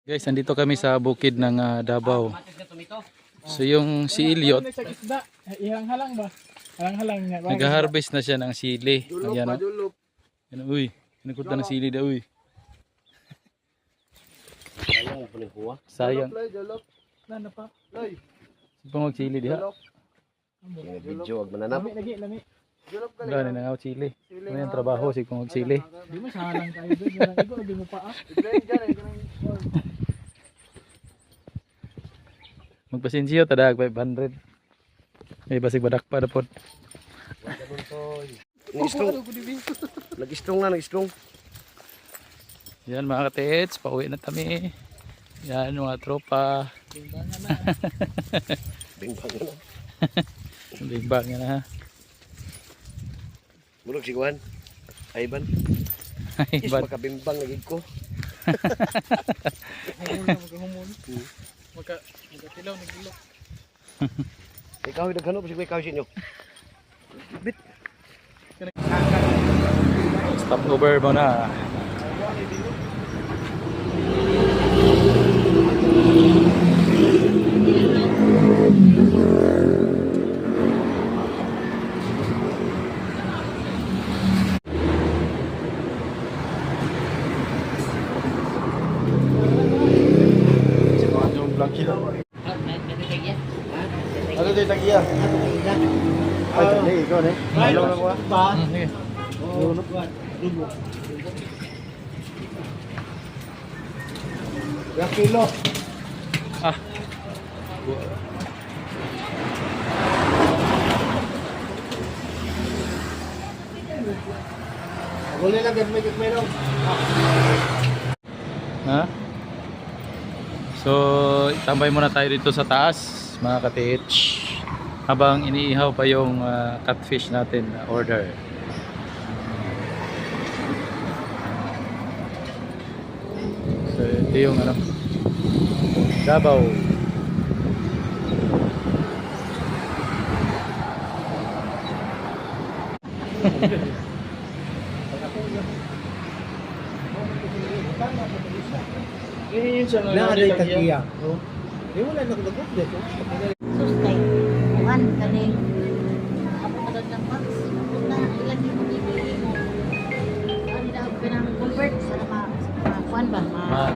Guys, nandito kami sa bukid ng Davao. So yung si Elliot, ihang-halang ba? Halang-halang niya. nag-harvest na siya ng sili. Ayan o. Ayan, uy, pinagkot na ng sili daw uy. Sayang. Nana pa. Sipang magsili diha. Video wag mananap. Lami. Wala na nangaw sili. Ano yung trabaho sipang magsili. Di mo salang kayo doon. Ikaw di mo pa ah. Magpasinsiyo tadag 500. May basig badak pa dapod. Nag-strong. Yan mga katits, pauwi na kami. Yan mga tropa. Bimbang Bimbang na ha. Bulog si Juan. Ayban. Is Ayban. makabimbang lagi ko. Magkatilaw, nagilok. Ikaw naghanap si ikaw sinyo. Bit. Stop over muna. Ano din tagiya? Ay, tali ikaw ne. Hello na ko. Sige. Ya kilo. Ah. Boleh lang gamit meron. Ha? So, tambay muna tayo dito sa taas, mga katits. Habang iniihaw pa yung catfish natin na order. So, ito yung ano, Davao. Na ada tagiya. Di wala nagdagok dito. Sus kay kuan kani